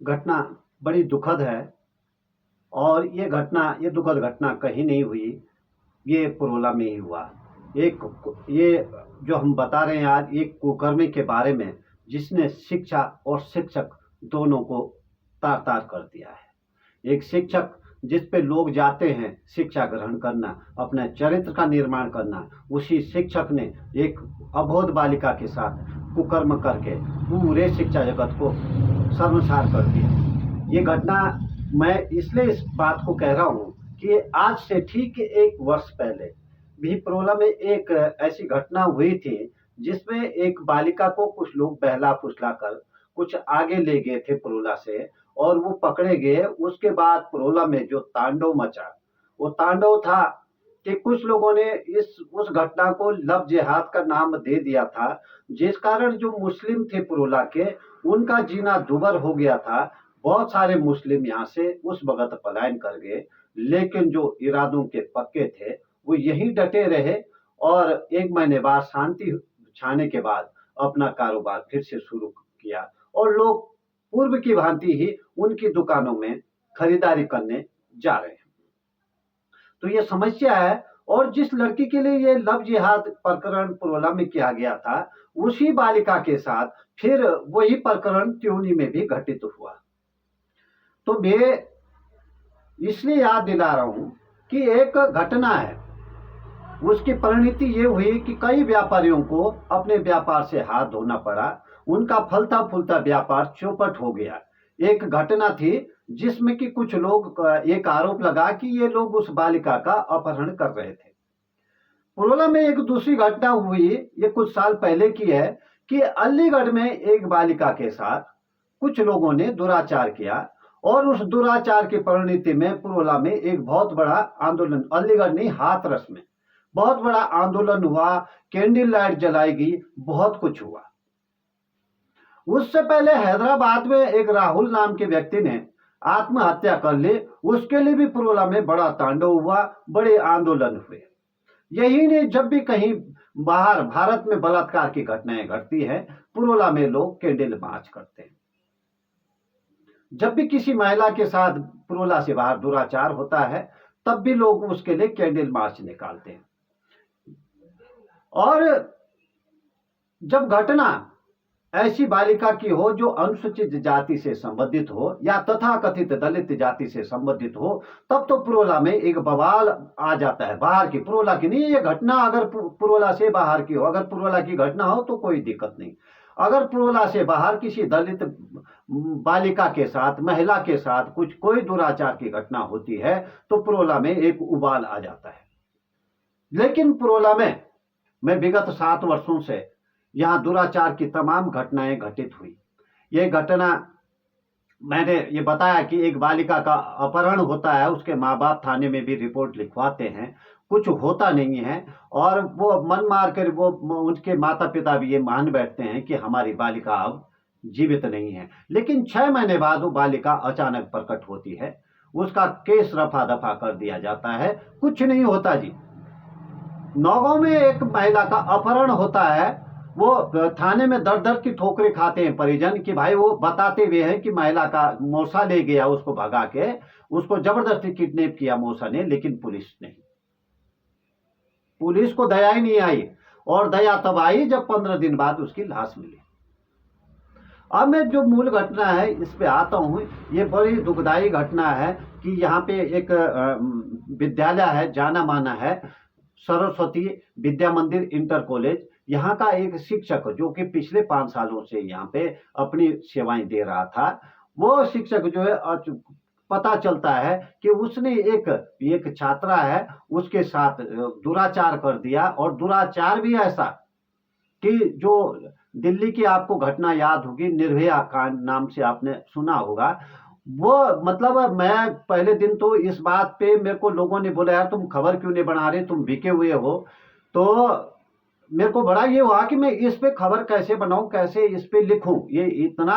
घटना बड़ी दुखद है। और ये दुखद घटना कहीं नहीं हुई, ये पुरोला में ही हुआ। एक ये जो हम बता रहे हैं आज, एक कुकर्मी के बारे में जिसने शिक्षा और शिक्षक दोनों को तार तार कर दिया है। एक शिक्षक जिस पे लोग जाते हैं शिक्षा ग्रहण करना, अपने चरित्र का निर्माण करना, उसी शिक्षक ने एक अबोध बालिका के साथ कुकर्म करके पूरे शिक्षा जगत को शर्मसार कर दिया। ये घटना मैं इसलिए इस बात को कह रहा हूँ कि आज से ठीक 1 वर्ष पहले भी पुरोला में एक ऐसी घटना हुई थी जिसमें एक बालिका को कुछ लोग बहला फुसला कर कुछ आगे ले गए थे पुरोला से, और वो पकड़े गए। उसके बाद पुरोला में जो तांडव मचा, वो तांडव था कि कुछ लोगों ने इस उस घटना को लव जिहाद का नाम दे दिया था, जिस कारण जो मुस्लिम थे पुरोला के, उनका जीना दुभर हो गया था। बहुत सारे मुस्लिम यहाँ से उस वक्त पलायन कर गए, लेकिन जो इरादों के पक्के थे वो यहीं डटे रहे और 1 महीने बाद शांति छाने के बाद अपना कारोबार फिर से शुरू किया, और लोग पूर्व की भांति ही उनकी दुकानों में खरीदारी करने जा रहे हैं। तो ये समस्या है। और जिस लड़की के लिए ये लव जिहाद प्रकरण पुरोला में किया गया था, उसी बालिका के साथ फिर वही प्रकरण त्यूनी में भी घटित हुआ। तो मैं इसलिए याद दिला रहा हूं कि एक घटना है, उसकी परिणति ये हुई कि कई व्यापारियों को अपने व्यापार से हाथ धोना पड़ा, उनका फलता फूलता व्यापार चौपट हो गया। एक घटना थी जिसमें कि कुछ लोग एक आरोप लगा कि ये लोग उस बालिका का अपहरण कर रहे थे। पुरोला में एक दूसरी घटना हुई, ये कुछ साल पहले की है, कि अलीगढ़ में एक बालिका के साथ कुछ लोगों ने दुराचार किया, और उस दुराचार की परिणति में पुरोला में एक बहुत बड़ा आंदोलन, अलीगढ़ नहीं हाथरस में बहुत बड़ा आंदोलन हुआ, कैंडल लाइट जलाई गई, बहुत कुछ हुआ। उससे पहले हैदराबाद में एक राहुल नाम के व्यक्ति ने आत्महत्या कर ली, उसके लिए भी पुरोला में बड़ा तांडव हुआ, बड़े आंदोलन हुए। यही नहीं, जब भी कहीं बाहर भारत में बलात्कार की घटनाएं घटती है, पुरोला में लोग कैंडल मार्च करते हैं। जब भी किसी महिला के साथ पुरोला से बाहर दुराचार होता है, तब भी लोग उसके लिए कैंडल मार्च निकालते हैं। और जब घटना ऐसी बालिका की हो जो अनुसूचित जाति से संबंधित हो या तथाकथित दलित जाति से संबंधित हो, तब तो पुरोला में एक बवाल आ जाता है। बाहर की, पुरोला की नहीं, ये घटना अगर पुरोला से बाहर की हो, अगर पुरोला की घटना हो तो कोई दिक्कत नहीं। अगर पुरोला से बाहर किसी दलित बालिका के साथ, महिला के साथ कोई दुराचार की घटना होती है तो पुरोला में एक उबाल आ जाता है। लेकिन पुरोला में मैं विगत 7 वर्षों से यहाँ दुराचार की तमाम घटनाएं घटित हुई। ये घटना मैंने ये बताया कि एक बालिका का अपहरण होता है, उसके माँ बाप थाने में भी रिपोर्ट लिखवाते हैं, कुछ होता नहीं है, और वो मन मार कर वो उनके माता पिता भी ये मान बैठते हैं कि हमारी बालिका अब जीवित नहीं है। लेकिन 6 महीने बाद वो बालिका अचानक प्रकट होती है, उसका केस रफा दफा कर दिया जाता है, कुछ नहीं होता जी। नौगांव में एक महिला का अपहरण होता है, वो थाने में दर दर की ठोकरें खाते हैं परिजन कि भाई, वो बताते हुए हैं कि महिला का मौसा ले गया, उसको भगा के उसको जबरदस्ती किडनैप किया मौसा ने, लेकिन पुलिस को दया ही नहीं आई, और दया तब आई जब 15 दिन बाद उसकी लाश मिली। अब मैं जो मूल घटना है इस पे आता हूँ। ये बड़ी दुखदाई घटना है कि यहाँ पे एक विद्यालय है, जाना माना है, सरस्वती विद्या मंदिर इंटर कॉलेज। यहाँ का एक शिक्षक जो कि पिछले 5 सालों से यहाँ पे अपनी सेवाएं दे रहा था, वो शिक्षक जो है, पता चलता है कि उसने एक छात्रा है उसके साथ दुराचार कर दिया, और दुराचार भी ऐसा कि जो दिल्ली की आपको घटना याद होगी, निर्भया कांड नाम से आपने सुना होगा। वो मतलब मैं पहले दिन तो इस बात पे मेरे को लोगों ने बोला, यार तुम खबर क्यों नहीं बना रहे, तुम बिके हुए हो। तो मेरे को बड़ा ये हुआ कि मैं इस पे खबर कैसे बनाऊं, कैसे इस पे लिखूं। ये इतना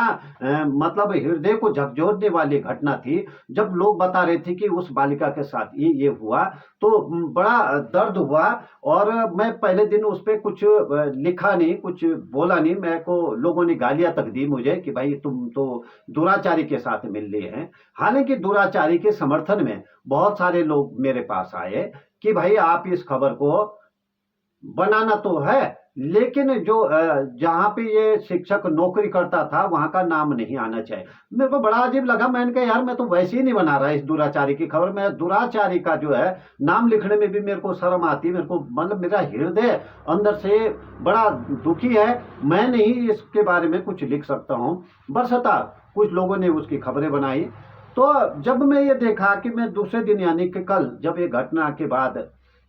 मतलब हृदय को झकझोरने वाली घटना थी। जब लोग बता रहे थे कि उस बालिका के साथ ये हुआ, तो बड़ा दर्द हुआ। और मैं पहले दिन उस पे कुछ लिखा नहीं, कुछ बोला नहीं। मेरे को लोगों ने गालियां तक दी मुझे कि भाई तुम तो दुराचारी के साथ मिल लिए हैं। हालांकि दुराचारी के समर्थन में बहुत सारे लोग मेरे पास आए कि भाई आप इस खबर को बनाना तो है, लेकिन जो जहां पे ये शिक्षक नौकरी करता था वहां का नाम नहीं आना चाहिए। मेरे को बड़ा अजीब लगा। मैंने कहा यार मैं तो वैसे ही नहीं बना रहा इस दुराचारी की खबर। मैं दुराचारी का जो है नाम लिखने में भी मेरे को शर्म आती है। मेरे को मतलब मेरा हृदय अंदर से बड़ा दुखी है। मैं नहीं इसके बारे में कुछ लिख सकता हूँ, बरसता कुछ लोगों ने उसकी खबरें बनाई। तो जब मैं ये देखा कि मैं दूसरे दिन यानी कि कल जब ये घटना के बाद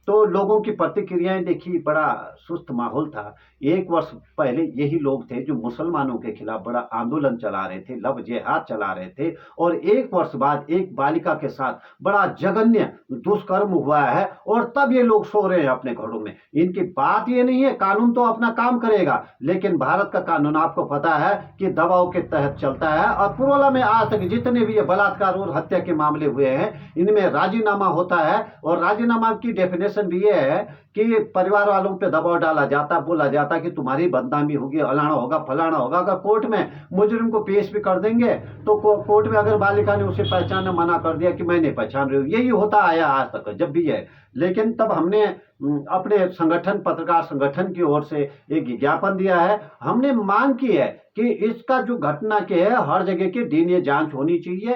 तो लोगों की प्रतिक्रियाएं देखी, बड़ा सुस्त माहौल था। एक वर्ष पहले यही लोग थे जो मुसलमानों के खिलाफ बड़ा आंदोलन चला रहे थे, लव जिहाद चला रहे थे। और एक वर्ष बाद एक बालिका के साथ बड़ा जघन्य दुष्कर्म हुआ है, और तब ये लोग सो रहे हैं अपने घरों में। इनकी बात ये नहीं है, कानून तो अपना काम करेगा, लेकिन भारत का कानून आपको पता है कि दबाव के तहत चलता है। और पुरोला में आज तक जितने भी ये बलात्कार और हत्या के मामले हुए हैं, इनमें राजीनामा होता है। और राजीनामा की डेफिनेशन भी ये है कि परिवार वालों पे दबाव डाला जाता, बोला जाता कि तुम्हारी बदनामी होगी, अलाना होगा, फलाना होगा। अगर कोर्ट में मुजरिम को पेश भी कर देंगे तो कोर्ट में अगर बालिका ने उसे पहचानने मना कर दिया कि मैं नहीं पहचान रही हूँ, यही होता आया आज तक जब भी है। लेकिन तब हमने अपने संगठन, पत्रकार संगठन की ओर से एक ज्ञापन दिया है। हमने मांग की है कि इसका जो घटना के है हर जगह की डीएनए जांच होनी चाहिए।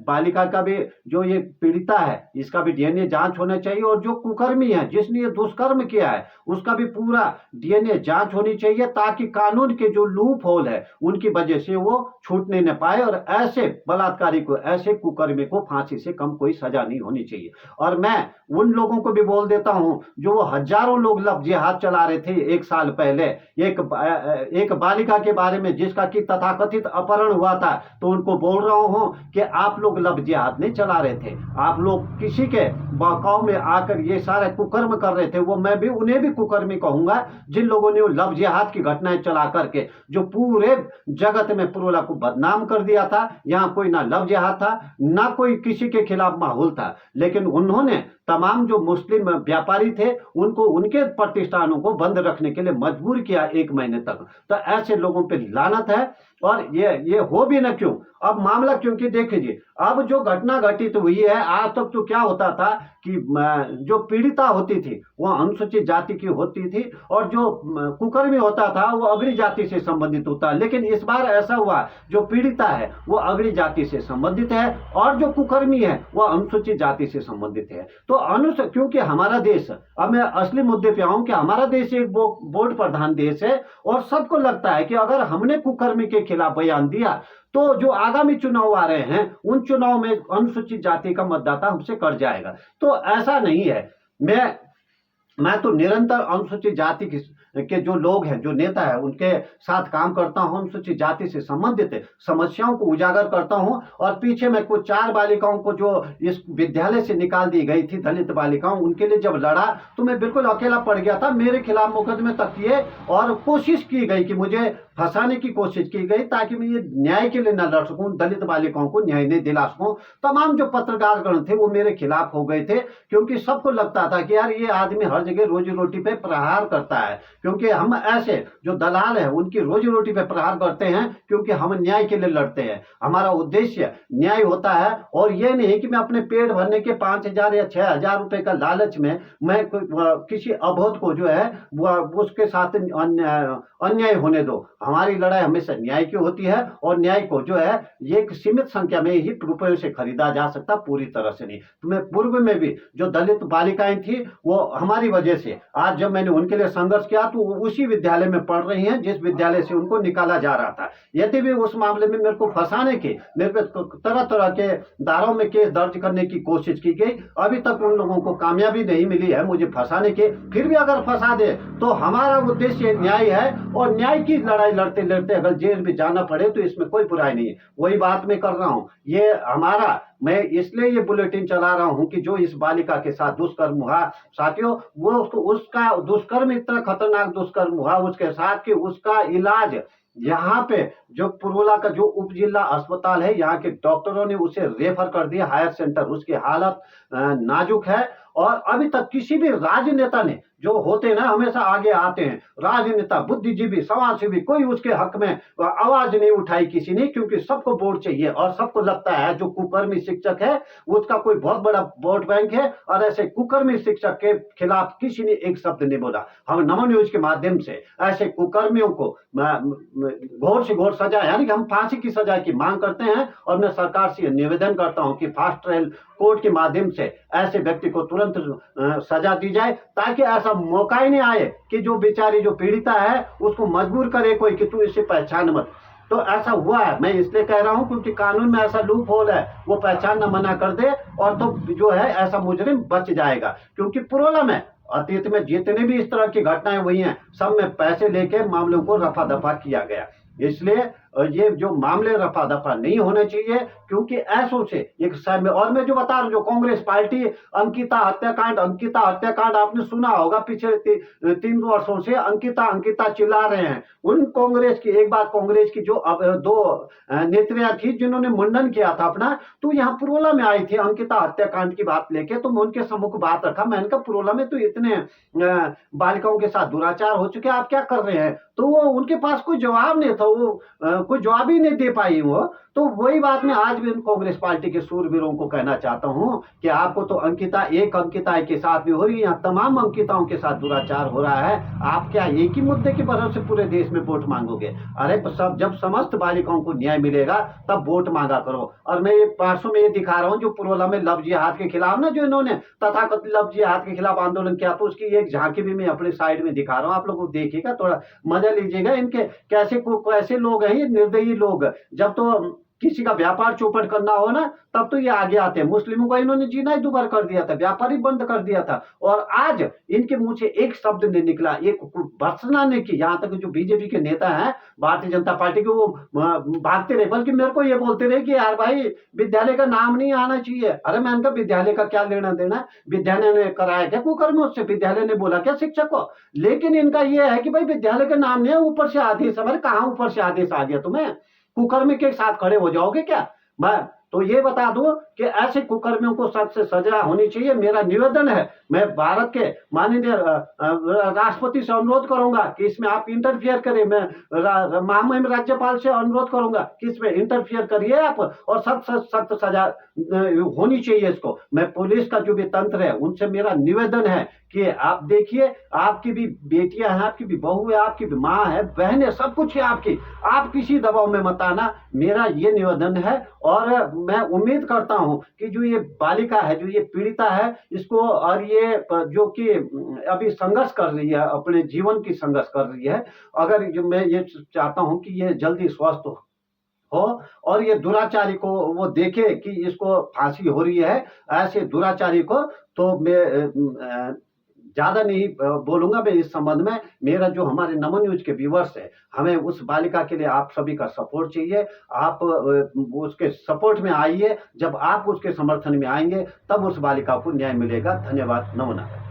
बालिका का भी, जो ये पीड़िता है, इसका भी डीएनए जांच होना चाहिए। और जो कुकर्मी है जिसने ये दुष्कर्म किया है उसका भी पूरा डीएनए जांच होनी चाहिए, ताकि कानून के जो लूप होल है उनकी वजह से वो छूटने न पाए। और ऐसे बलात्कारी को, ऐसे कुकर्मी को फांसी से कम कोई सजा नहीं होनी चाहिए। और मैं उन लोगों को भी बोल देता हूं जो वो हजारों लोग लव जिहाद चला रहे थे एक साल पहले एक बालिका के बारे में जिसका कि तथाकथित अपहरण हुआ था, तो उनको बोल रहा हूं कि आप लोग लव जिहाद नहीं चला रहे थे। आप लोग किसी के बहकाव में आकर ये सारे कुकर्म कर रहे थे। वो मैं भी उन्हें भी कुकर्मी कहूंगा जिन लोगों ने वो लव जिहाद की घटनाएं चला करके जो पूरे जगत में पुरोला को बदनाम कर दिया था। यहाँ कोई ना लव जिहाद था, ना कोई किसी के खिलाफ माहौल था, लेकिन उन्होंने तमाम जो मुस्लिम व्यापारी थे उनको, उनके प्रतिष्ठानों को बंद रखने के लिए मजबूर किया 1 महीने तक। तो ऐसे लोगों पे लानत है। और ये हो भी ना क्यों अब मामला, क्योंकि देखिए अब जो घटना घटित हुई है, आज तक तो क्या होता था कि जो पीड़िता होती थी वो अनुसूचित जाति की होती थी, और जो कुकर्मी होता था वो अगड़ी जाति से संबंधित होता है। लेकिन इस बार ऐसा हुआ, जो पीड़िता है वो अगड़ी जाति से संबंधित है, और जो कुकर्मी है वो अनुसूचित जाति से संबंधित है। तो क्योंकि हमारा देश, अब मैं असली मुद्दे पे आऊं कि हमारा देश एक वोट प्रधान देश है, और सबको लगता है कि अगर हमने कुकर्मी के खिलाफ बयान दिया तो जो आगामी चुनाव आ रहे हैं उन चुनाव में अनुसूचित जाति का मतदाता हमसे कट जाएगा। तो ऐसा नहीं है। मैं तो निरंतर अनुसूचित जाति के जो लोग हैं, जो नेता है, उनके साथ काम करता हूं, अनुसूचित जाति से संबंधित समस्याओं को उजागर करता हूं। और पीछे मैं कुछ 4 बालिकाओं को जो इस विद्यालय से निकाल दी गई थी, दलित बालिकाओं, उनके लिए जब लड़ा तो मैं बिल्कुल अकेला पड़ गया था। मेरे खिलाफ मुकदमे तक किए और कोशिश की गई कि मुझे फंसाने की कोशिश की गई, ताकि मैं ये न्याय के लिए न लड़ सकूं, दलित बालिकाओं को न्याय नहीं दिला सकूं। तमाम जो पत्रकारगण थे वो मेरे खिलाफ हो गए थे, क्योंकि सबको लगता था कि यार ये आदमी हर जगह रोजी रोटी पे प्रहार करता है। क्योंकि हम ऐसे जो दलाल है उनकी रोजी रोटी पे प्रहार करते हैं, क्योंकि हम न्याय के लिए लड़ते हैं। हमारा उद्देश्य न्याय होता है, और ये नहीं कि मैं अपने पेट भरने के 5,000 या 6,000 रुपए का लालच में मैं किसी अबोध को जो है उसके साथ अन्याय होने दो। हमारी लड़ाई हमेशा न्याय की होती है, और न्याय को जो है एक सीमित संख्या में ही रुपयों से खरीदा जा सकता, पूरी तरह से नहीं। तो मैं पूर्व में भी जो दलित बालिकाएं थी वो हमारी वजह से, आज जब मैंने उनके लिए संघर्ष किया तो उसी विद्यालय में पढ़ रही हैं जिस विद्यालय से उनको निकाला जा रहा था। यदि भी उस मामले में मेरे को फंसाने की, मेरे पे तरह तरह के धाराओं में केस दर्ज करने की कोशिश की गई, अभी तक उन लोगों को कामयाबी नहीं मिली है मुझे फंसाने के। फिर भी अगर फंसा दे तो हमारा उद्देश्य न्याय है, और न्याय की लड़ाई लड़ते लड़ते अगर जेल भी जाना पड़े तो इसमें कोई बुराई नहीं है। वही बात मैं कर रहा हूँ, ये हमारा, मैं इसलिए ये बुलेटिन चला रहा हूँ कि जो इस बालिका के साथ दुष्कर्म हुआ साथियों, वो उसका दुष्कर्म इतना खतरनाक दुष्कर्म हुआ उसके साथ कि उसका इलाज यहाँ पे जो पुरोला का जो उप जिला अस्पताल है, यहाँ के डॉक्टरों ने उसे रेफर कर दिया हायर सेंटर। उसकी हालत नाजुक है और अभी तक किसी भी राजनेता ने, जो होते ना हमेशा आगे आते हैं राजनेता, बुद्धिजीवी, समाजसेवी, कोई उसके हक में आवाज नहीं उठाई किसी ने, क्योंकि सबको वोट चाहिए और सबको लगता है जो कुकर्मी शिक्षक है उसका कोई बहुत बड़ा वोट बैंक है, और ऐसे कुकर्मी शिक्षक के खिलाफ किसी ने एक शब्द नहीं बोला। हम नमो न्यूज के माध्यम से ऐसे कुकर्मियों को घोर से घोर सजा, यानी कि हम फांसी की सजा की मांग करते हैं, और मैं सरकार से निवेदन करता हूं कि फास्ट ट्रायल कोर्ट के माध्यम से ऐसे व्यक्ति को तुरंत सजा दी जाए, ताकि ऐसा मौका ही नहीं आए कि जो बेचारी जो पीड़िता है उसको मजबूर करे कोई कि तू इसे पहचान मत। तो ऐसा हुआ है, मैं इसलिए कह रहा हूं क्योंकि कानून में ऐसा लूप होल है, वो पहचान न मना कर दे और तो जो है ऐसा मुजरिम बच जाएगा। क्योंकि पुरोला में अतीत में जितने भी इस तरह की घटनाएं हुई हैं, सब में पैसे लेके मामलों को रफा दफा किया गया। इसलिए ये जो मामले रफा दफा नहीं होने चाहिए, क्योंकि ऐसों से एक समय, और मैं जो बता रहा हूं जो कांग्रेस पार्टी अंकिता हत्याकांड आपने सुना होगा, पिछले 3 वर्षों से अंकिता चिल्ला रहे हैं। उन कांग्रेस की एक बात, कांग्रेस की जो अब 2 नेत्रियां थी जिन्होंने मुंडन किया था अपना, तो यहाँ पुरोला में आई थी अंकिता हत्याकांड की बात लेके, तो मैं उनके सम्मुख बात रखा। मैंने कहा पुरोला में तो इतने बालिकाओं के साथ दुराचार हो चुके, आप क्या कर रहे हैं? तो वो उनके पास कोई जवाब नहीं था, वो कोई जवाब ही नहीं दे पाई वो। तो वही बात मैं आज भी कांग्रेस पार्टी के सूरवीरों को कहना चाहता हूं कि आपको तो अंकिता के साथ भी हो रही है, यहाँ तमाम अंकिताओं के साथ दुराचार हो रहा है, आप क्या एक ही मुद्दे की वजह से पूरे देश में वोट मांगोगे? अरे सब, जब समस्त बालिकाओं को न्याय मिलेगा तब वोट मांगा करो। और मैं ये परसों में ये दिखा रहा हूँ जो पुरोला में लव जिहाद के खिलाफ ना, जो इन्होंने तथाकथित लव जिहाद के खिलाफ आंदोलन किया, तो उसकी एक झांकी भी मैं अपने साइड में दिखा रहा हूँ, आप लोग देखिएगा, थोड़ा मजा लीजिएगा। इनके कैसे लोग हैं ये निर्दयी लोग, जब तो किसी का व्यापार चौपट करना हो ना तब तो ये आगे आते हैं। मुस्लिमों का इन्होंने जीना ही दुबार कर दिया था, व्यापार ही बंद कर दिया था, और आज इनके मुंह से एक शब्द नहीं निकला, एक भर्त्सना नहीं की। यहाँ तक जो बीजेपी के नेता हैं, भारतीय जनता पार्टी के, वो भागते रहे, बल्कि मेरे को ये बोलते रहे कि यार भाई विद्यालय का नाम नहीं आना चाहिए। अरे मैंने कहा विद्यालय का क्या लेना देना, विद्यालय ने कराया क्या कुकर्म उससे, विद्यालय ने बोला क्या शिक्षक को? लेकिन इनका ये है कि भाई विद्यालय का नाम नहीं है, ऊपर से आदेश है। कहाँ ऊपर से आदेश आ गया तुम्हें? कुकर्मी के साथ खड़े हो जाओगे क्या? मैं तो ये बता दूं कि ऐसे कुकर्मियों को सख्त से सजा होनी चाहिए। मेरा निवेदन है, मैं भारत के माननीय राष्ट्रपति से अनुरोध करूंगा कि इसमें आप इंटरफियर करें। मैं महामहिम राज्यपाल से अनुरोध करूंगा कि इसमें इंटरफियर करिए आप, और सख्त सजा होनी चाहिए इसको। मैं पुलिस का जो भी तंत्र है उनसे मेरा निवेदन है कि आप देखिए, आपकी भी बेटियां हैं, आपकी भी बहू है, आपकी भी माँ है, बहन है, सब कुछ है आपकी, आप किसी दबाव में मत आना, मेरा ये निवेदन है। और मैं उम्मीद करता हूं कि जो ये बालिका है, जो ये पीड़िता है, इसको, और ये जो कि अभी संघर्ष कर रही है, अपने जीवन की संघर्ष कर रही है, अगर मैं ये चाहता हूं कि ये जल्दी स्वस्थ हो और ये दुराचारी को वो देखे कि इसको फांसी हो रही है, ऐसे दुराचारी को। तो मैं ज्यादा नहीं बोलूंगा मैं इस संबंध में। मेरा जो हमारे नमो न्यूज के व्यूवर्स है, हमें उस बालिका के लिए आप सभी का सपोर्ट चाहिए। आप उसके सपोर्ट में आइए, जब आप उसके समर्थन में आएंगे तब उस बालिका को न्याय मिलेगा। धन्यवाद। नमो।